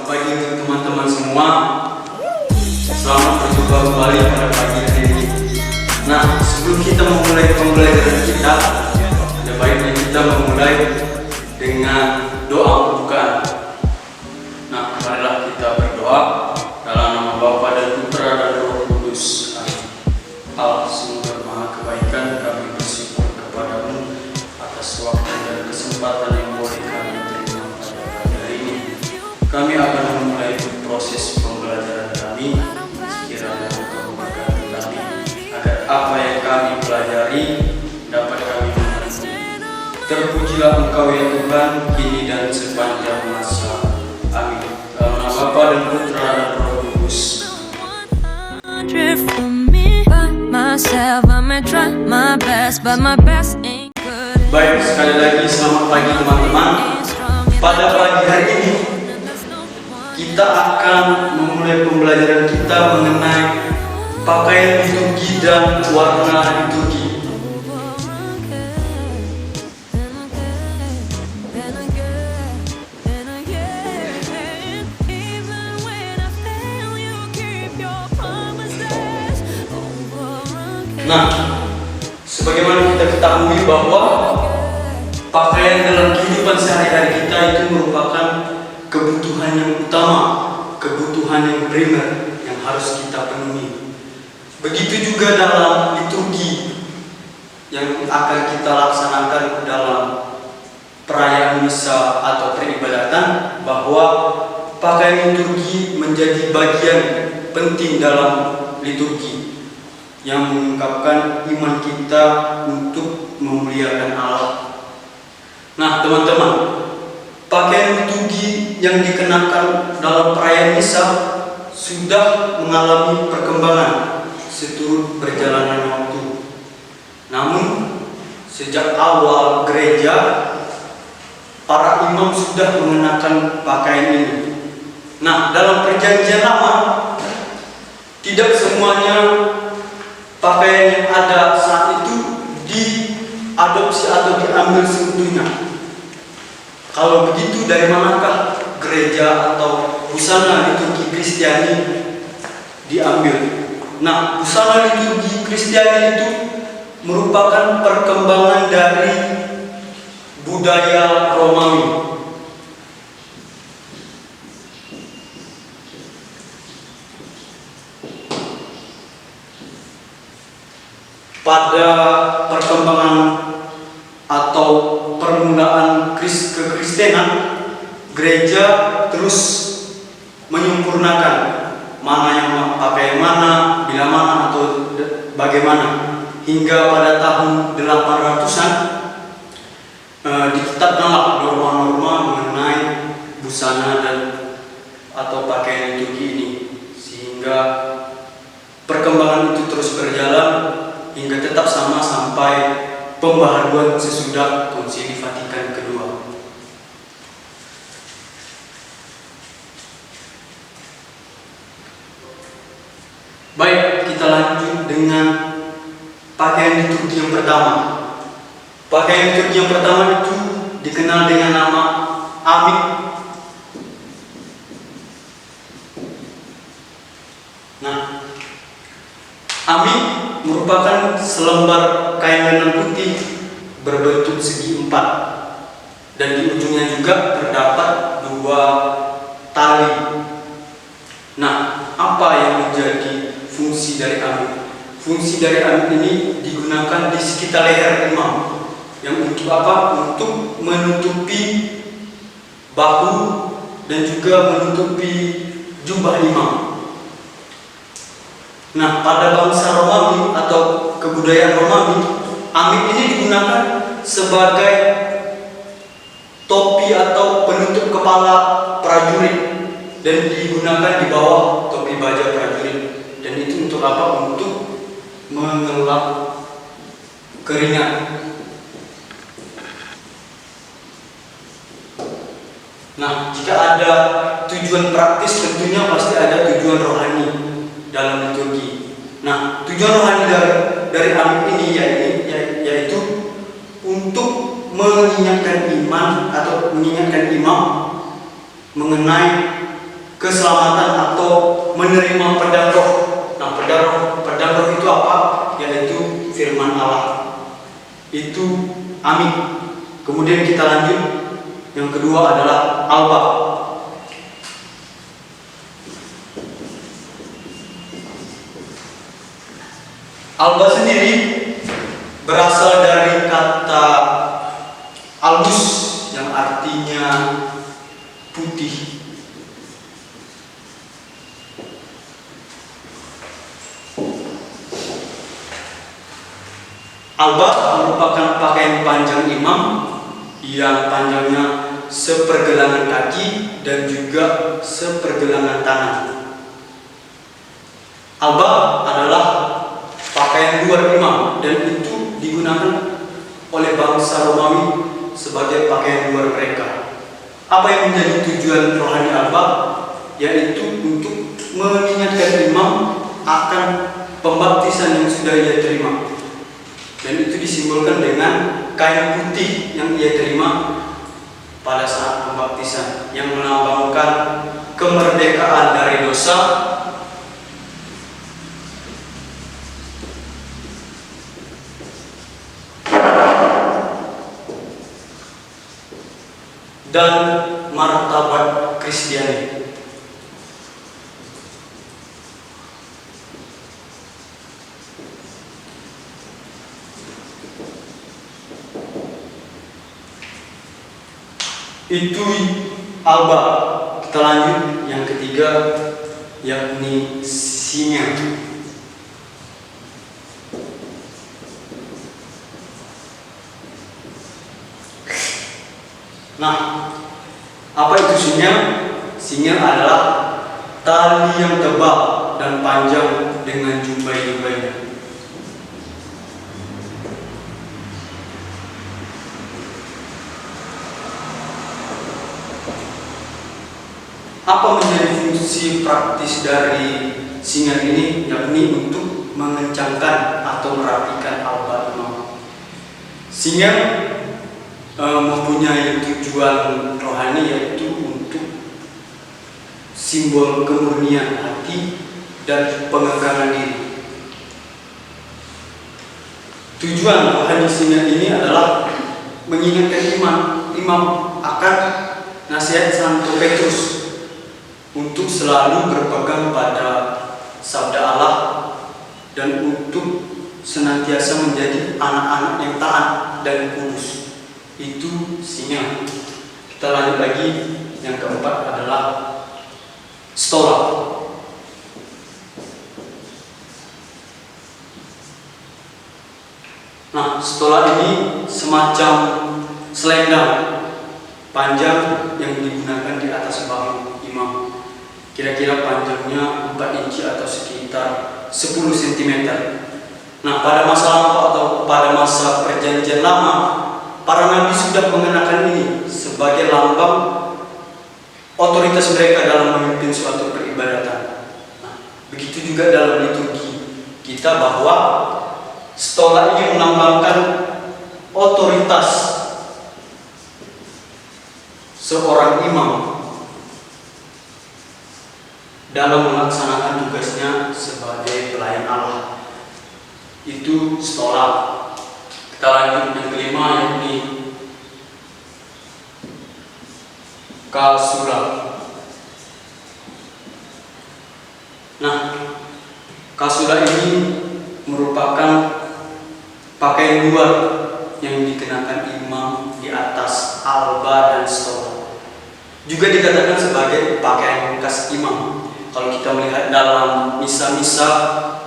Selamat pagi untuk teman-teman semua. Selamat berjumpa kembali pada pagi hari ini. Nah, sebelum kita memulai pembelajaran kita, ada baiknya kita memulai dengan doa pembukaan. Nah, marilah kita berdoa dalam nama Bapa dan Putra dan Roh Kudus. Amin. Allah sumber maha kebaikan, kami bersyukur kepadamu atas waktu dan kesempatan yang boleh kami terima pada pagi hari ini. Kami akan memulai proses pembelajaran kami. Kiranya Engkau memberkati kami agar apa yang kami pelajari dapat kami mengerti. Terpujilah Engkau ya Tuhan, kini dan sepanjang masa. Amin. Dalam nama Bapa dan Putra dan Roh Kudus. Baik, sekali lagi selamat pagi teman-teman. Pada pagi hari ini kita akan memulai pembelajaran kita mengenai pakaian liturgi dan warna liturgi. Nah, sebagaimana kita ketahui bahwa pakaian dalam kehidupan sehari-hari kita itu merupakan kebutuhan yang utama, kebutuhan yang primer yang harus kita penuhi. Begitu juga dalam liturgi yang akan kita laksanakan dalam perayaan misa atau peribadatan, bahwa pakaian liturgi menjadi bagian penting dalam liturgi yang mengungkapkan iman kita untuk memuliakan Allah. Nah teman-teman, pakaian liturgi yang dikenakan dalam perayaan misa sudah mengalami perkembangan seturut perjalanan waktu. Namun sejak awal gereja, para imam sudah mengenakan pakaian ini. Nah dalam perjanjian lama, tidak semuanya pakaian yang ada saat itu diadopsi atau diambil seutuhnya. Kalau begitu, dari manakah gereja atau busana liturgi Kristiani diambil? Nah, busana liturgi Kristiani itu merupakan perkembangan dari budaya Romawi. Pada perkembangan atau permulaan kekristenan, gereja terus menyempurnakan mana yang pakai mana, bila mana atau bagaimana, hingga pada tahun 800-an ditetapkanlah norma-norma mengenai busana dan atau pakaian liturgi ini, sehingga perkembangan itu terus berjalan hingga tetap sama sampai pembaharuan sesudah Konsili Vatikan kedua. Baik, kita lanjut dengan pakaian liturgi yang pertama. Pakaian liturgi yang pertama itu dikenal dengan nama amik. Nah, amik merupakan selembar kain lenan putih berbentuk segi empat, dan di ujungnya juga terdapat dua tali. Nah, apa yang menjadi fungsi dari amik? Fungsi dari amik ini digunakan di sekitar leher imam. Yang untuk apa? Untuk menutupi bahu dan juga menutupi jubah imam. Nah, pada bangsa Romawi atau kebudayaan Romawi, amik ini digunakan sebagai topi atau penutup kepala prajurit, dan digunakan di bawah topi baja prajurit. Dan itu untuk apa? Untuk mengelap keringat. Nah, jika ada tujuan praktis, tentunya pasti ada tujuan rohani dalam liturgi. Nah, tujuan rohani dari amik ini yaitu untuk mengingatkan iman atau mengingatkan imam mengenai keselamatan atau menerima pedang roh. Nah, pedang roh itu apa? Yaitu firman Allah. Itu amin. Kemudian kita lanjut. Yang kedua adalah alba. Alba sendiri berasal dari kata albus yang artinya putih. Alba merupakan pakaian panjang imam yang panjangnya sepergelangan kaki dan juga sepergelangan tangan. Alba adalah pakaian luar imam dan itu digunakan oleh bangsa Romawi sebagai pakaian luar mereka. Apa yang menjadi tujuan rohani alba? Yaitu untuk mengingatkan imam akan pembaptisan yang sudah ia terima. Dan itu disimbolkan dengan kain putih yang ia terima pada saat pembaptisan, yang melambangkan kemerdekaan dari dosa dan martabat Kristiani. Itu alba. Kita lanjut yang ketiga, yakni singa. Nah, apa itu singa? Singa adalah tali yang tebal dan panjang dengan jumbai-jumbainya. Apa menjadi fungsi praktis dari singa ini? Yakni untuk mengencangkan atau merapikan alba imam. Singa mempunyai tujuan rohani, yaitu untuk simbol kemurnian hati dan pengekangan diri. Tujuan rohani singa ini adalah mengingatkan imam akan nasihat Santo Petrus untuk selalu berpegang pada sabda Allah dan untuk senantiasa menjadi anak-anak yang taat dan kudus. Itu singa. Kita lanjut lagi, yang keempat adalah stola. Nah, stola ini semacam selendang panjang yang digunakan di atas bahu imam. Kira-kira panjangnya 4 inci atau sekitar 10 cm. Nah, pada masa lampau atau pada masa perjanjian lama, para nabi sudah mengenakan ini sebagai lambang otoritas mereka dalam memimpin suatu peribadatan. Nah, begitu juga dalam liturgi kita, bahwa stola ini melambangkan otoritas seorang imam dalam melaksanakan tugasnya sebagai pelayan Allah. Itu stola. Kita lanjut yang kelima, yakni kasula. Nah, kasula ini merupakan pakaian luar yang dikenakan imam di atas alba dan stola. Juga dikatakan sebagai pakaian khas imam. Kalau kita melihat dalam misa-misa,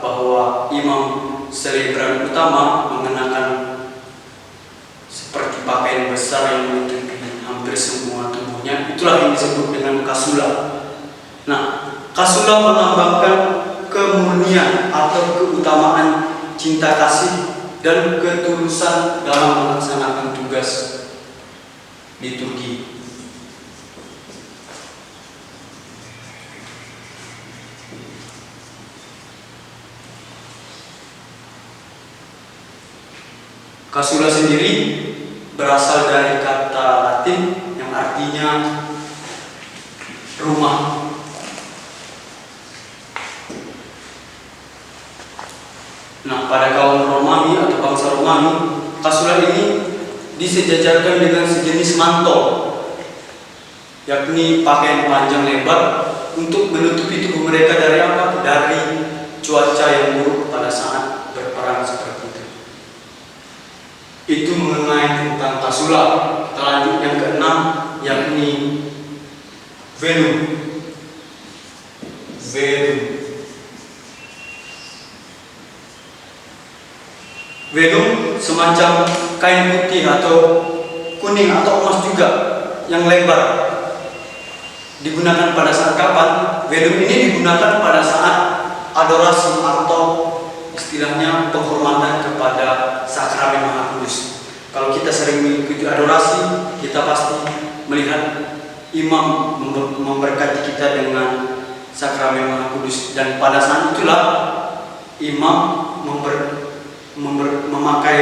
bahwa imam selebran utama mengenakan seperti pakaian besar yang menutupi hampir semua tubuhnya, itulah yang disebut dengan kasula. Nah, kasula melambangkan kemurnian atau keutamaan cinta kasih dan ketulusan dalam melaksanakan tugas liturgi. Kasula sendiri berasal dari kata Latin yang artinya rumah. Nah, pada kaum Romawi atau bangsa Romawi, kasula ini disejajarkan dengan sejenis mantel, yakni pakaian panjang lebar untuk menutupi tubuh mereka dari apa? Dari cuaca yang buruk pada saat berperang seperti itu. Itu mengenai tentang kasula. Kita lanjut yang keenam, yakni velum. Velum semacam kain putih atau kuning atau emas juga yang lebar. Digunakan pada saat kapan? Velum ini digunakan pada saat adorasi atau istilahnya penghormatan kepada sakramen Maha Kudus. Kalau kita sering mengikuti adorasi, kita pasti melihat imam memberkati kita dengan sakramen Maha Kudus, dan pada saat itulah imam memakai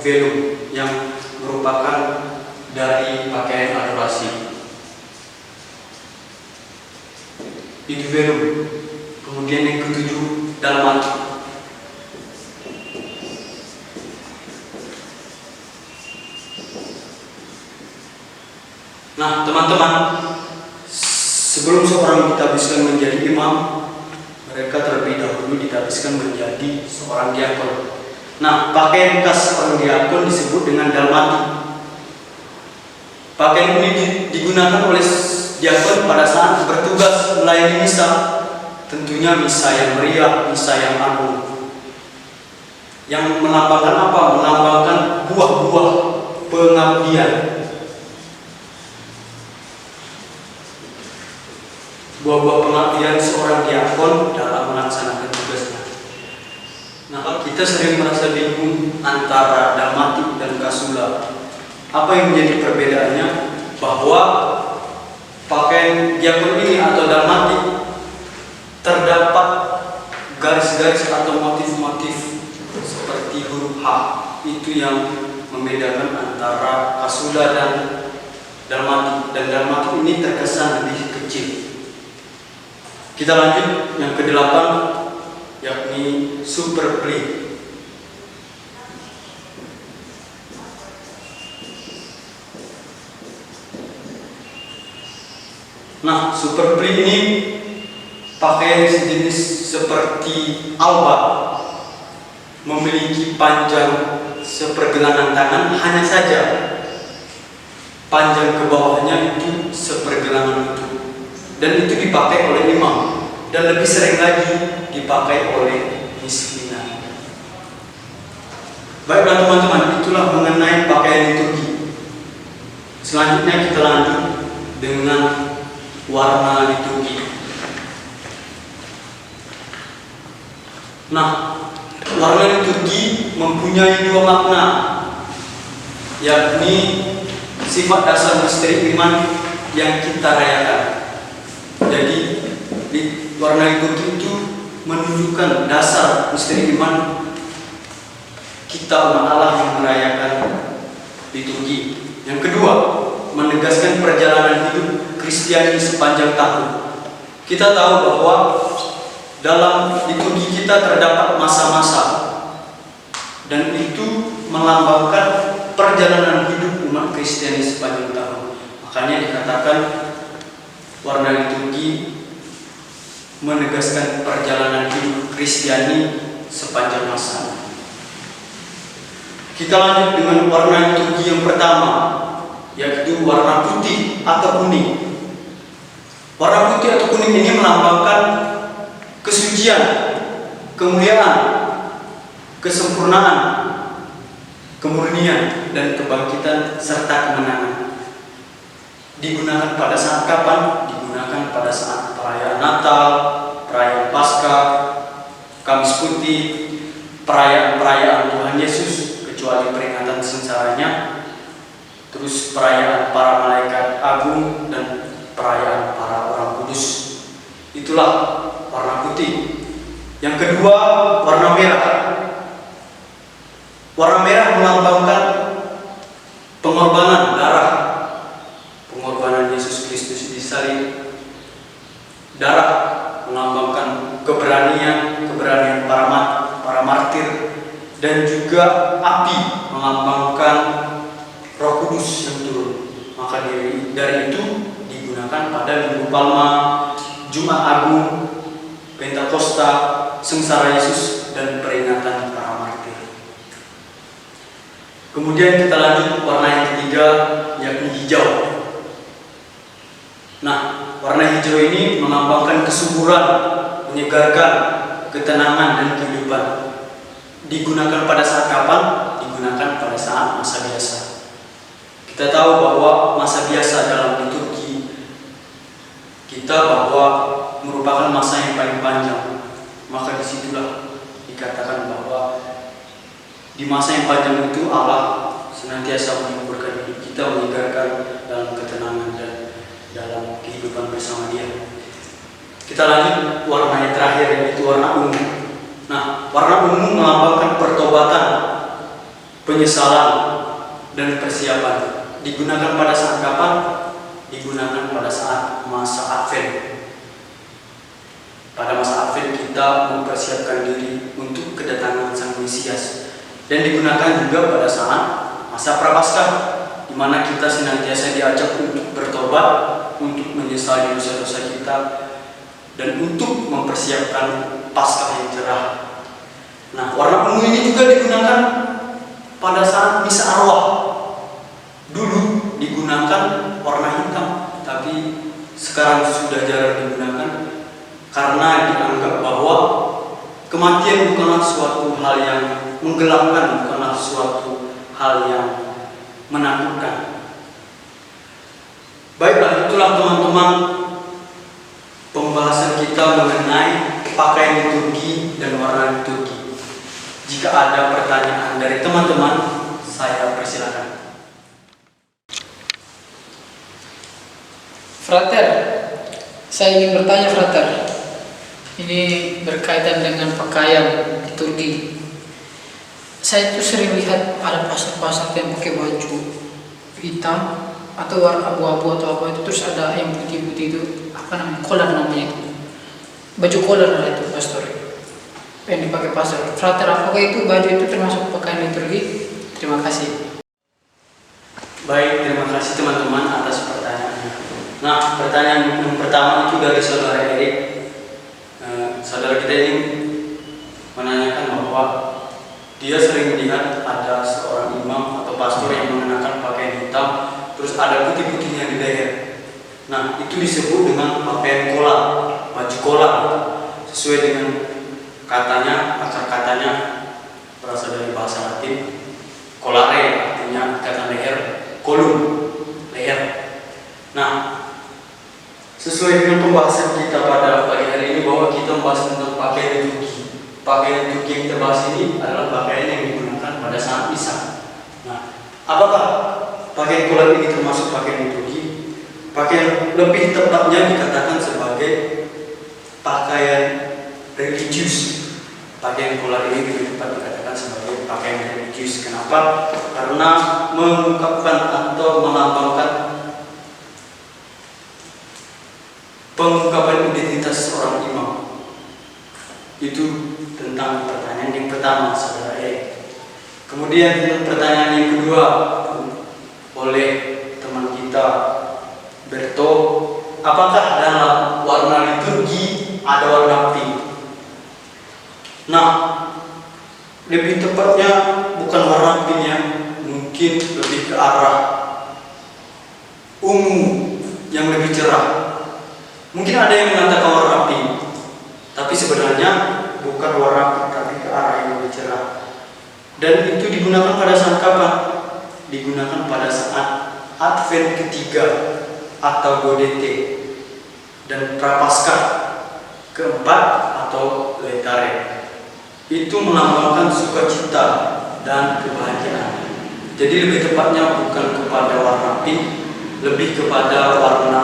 velum yang merupakan dari pakaian adorasi. Itu velum. Kemudian yang ketujuh, dalmat. Nah, teman-teman, sebelum seorang ditabiskan menjadi imam, mereka terlebih dahulu ditabiskan menjadi seorang diakon. Nah, pakaian khas seorang diakon disebut dengan dalmati. Pakaian ini digunakan oleh diakon pada saat bertugas melayani misa. Tentunya misa yang meriah, misa yang agung. Yang melambangkan apa? Melambangkan buah-buah pengabdian. Buah-buah pengabdian seorang diakon dalam melaksanakan tugasnya. Nah, kalau kita sering merasa bingung antara dalmatik dan kasula, apa yang menjadi perbedaannya? Bahwa pakaian diakon ini atau dalmatik terdapat garis-garis atau motif-motif seperti huruf H. Itu yang membedakan antara kasula dan dalmatik. Dan dalmatik ini terkesan lebih kecil. Kita lanjut yang ke-8, yakni superpli. Nah, superpli ini pakaian sejenis seperti alba, memiliki panjang sepergelangan tangan, hanya saja panjang ke bawahnya itu sepergelangan itu. Dan itu dipakai oleh imam, dan lebih sering lagi dipakai oleh miskinah. Baiklah teman-teman, itulah mengenai pakaian liturgi. Selanjutnya kita lanjut dengan warna liturgi. Nah, warna liturgi mempunyai dua makna, yakni sifat dasar misteri iman yang kita rayakan. Jadi warna liturgi itu menunjukkan dasar misteri iman kita umat Allah yang merayakan liturgi. Yang kedua, menegaskan perjalanan hidup Kristiani sepanjang tahun. Kita tahu bahwa dalam liturgi kita terdapat masa-masa, dan itu melambangkan perjalanan hidup umat Kristiani sepanjang tahun. Makanya dikatakan warna liturgi menegaskan perjalanan hidup Kristiani sepanjang masa. Kita lanjut dengan warna liturgi yang pertama, yaitu warna putih atau kuning. Warna putih atau kuning ini melambangkan kesucian, kemuliaan, kesempurnaan, kemurnian, dan kebangkitan serta kemenangan. Digunakan pada saat kapan? Digunakan pada saat perayaan Natal, perayaan Paskah, Kamis Putih, perayaan-perayaan Tuhan Yesus, kecuali peringatan sengsaranya, terus perayaan para malaikat agung, dan perayaan para orang kudus. Itulah warna putih. Yang kedua, warna merah. Warna merah melambangkan pengorbanan darah, pengorbanan Yesus Kristus di salib. Darah melambangkan keberanian para martir, dan juga api melambangkan Roh Kudus yang turun. Maka dari itu digunakan pada Minggu Palma, Jumat Agung, Pentakosta, Sengsara Yesus, dan peringatan para martir. Kemudian kita lanjut warna yang ketiga, yakni hijau. Nah, warna hijau ini melambangkan kesuburan, menyegarkan, ketenangan, dan kehidupan. Digunakan pada saat kapan? Digunakan pada saat masa biasa. Kita tahu bahwa masa biasa dalam liturgi kita bahwa merupakan masa yang paling panjang. Maka disitulah dikatakan bahwa di masa yang panjang itu Allah senantiasa menguburkan hidup kita, menyegarkan dalam ketenangan dan dalam kehidupan bersama Dia. Kita lanjut warna yang terakhir, yaitu warna ungu. Nah, warna ungu melambangkan pertobatan, penyesalan, dan persiapan. Digunakan pada saat kapan? Digunakan pada saat masa Advent. Pada masa Advent kita mempersiapkan diri untuk kedatangan Sang Mesias. Dan digunakan juga pada saat masa Prapaskah, di mana kita senantiasa diajak untuk bertobat, untuk menyesali dosa-dosa kita, dan untuk mempersiapkan Paskah yang cerah. Nah, warna ungu ini juga digunakan pada saat misa arwah. Dulu digunakan warna hitam, tapi sekarang sudah jarang digunakan karena dianggap bahwa kematian bukanlah suatu hal yang menggelapkan, bukanlah suatu hal yang menakutkan. Baiklah, itulah teman-teman pembahasan kita mengenai pakaian liturgi dan warna liturgi. Jika ada pertanyaan dari teman-teman, saya persilakan. Frater, saya ingin bertanya Frater. Ini berkaitan dengan pakaian liturgi. Saya itu sering lihat ada pastor-pastor yang pakai baju hitam atau warna abu-abu atau apa itu, terus ada yang putih-putih itu, apa namanya, kolar namanya itu, baju kolar itu pastor yang dipakai pastor. Frater, apakah itu baju itu termasuk pakaian liturgi? Terima kasih. Baik, terima kasih teman-teman atas pertanyaannya. Nah, pertanyaan yang pertama itu dari saudara Erik. Saudara kita ini menanyakan bahwa dia sering melihat ada seorang imam atau pastor yang mengenakan pakaian hitam, terus ada putih-putihnya di leher. Nah, itu disebut dengan pakaian kolar, baju kolar, sesuai dengan katanya, akar katanya berasal dari bahasa Latin, colare, artinya ikatan leher, colum, leher. Nah, sesuai dengan pembahasan kita pada pagi hari ini bahwa kita membahas tentang pakaian liturgi. Pakaian liturgi yang kita bahas ini adalah pakaian yang digunakan pada saat misa. Nah, apakah pakaian kolar ini termasuk pakaian liturgi? Pakaian lebih tepatnya dikatakan sebagai pakaian religius. Pakaian kolar ini lebih tepat dikatakan sebagai pakaian religius. Kenapa? Karena mengungkapkan atau melambangkan pengungkapan identitas seorang imam. Itu tentang pertanyaan yang pertama, saudara E. Kemudian pertanyaan yang kedua oleh teman kita Berto, apakah dalam warna liturgi ada warna pink? Nah, lebih tepatnya bukan warna pink yang mungkin lebih ke arah ungu yang lebih cerah. Mungkin ada yang mengatakan warna pink, tapi sebenarnya bukan warna pink, tapi ke arah yang lebih cerah. Dan itu digunakan pada saat kapan? Digunakan pada saat Advent ketiga atau Gaudete dan Prapaskah keempat atau Letare. Itu melambangkan sukacita dan kebahagiaan. Jadi lebih tepatnya bukan kepada warna pink, lebih kepada warna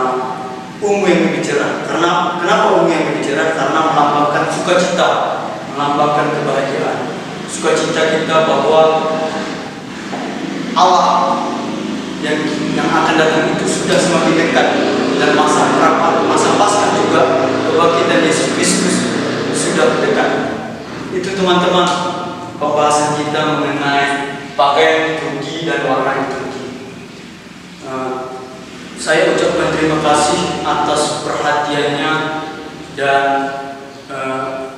ungu yang lebih cerah. Kenapa ungu yang lebih cerah? Karena melambangkan sukacita, melambangkan kebahagiaan. Sukacita kita bahwa Allah yang akan datang itu sudah semakin dekat, dan masa Paskah juga kebangkitan Yesus Kristus sudah dekat. Itu teman-teman pembahasan kita mengenai pakaian Turki dan warna Turki. Saya ucapkan terima kasih atas perhatiannya dan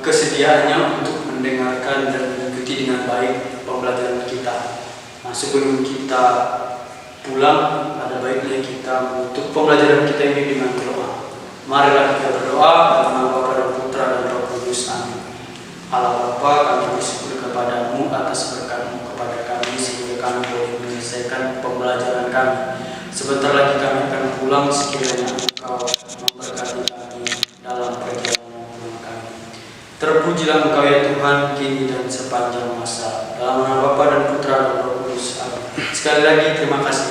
kesediaannya untuk mendengarkan dan mengikuti dengan baik pembelajaran kita. Nah, sebelum kita pulang, ada baiknya kita menutup pembelajaran kita ini dengan doa. Marilah kita berdoa dalam nama Bapa dan Putra dan Roh Kudus. Amin. Allah Bapa, kami bersyukur kepadamu atas berkat-Mu kepada kami sehingga kami boleh menyelesaikan pembelajaran kami. Sebentar lagi kami akan pulang, sekiranya Engkau memberkati kami dalam perjalanan pulang kami. Terpujilah Engkau ya Tuhan, kini dan sepanjang masa. Dalam nama Bapa dan Putra dan Roh Kudus. Amin. Sekali lagi terima kasih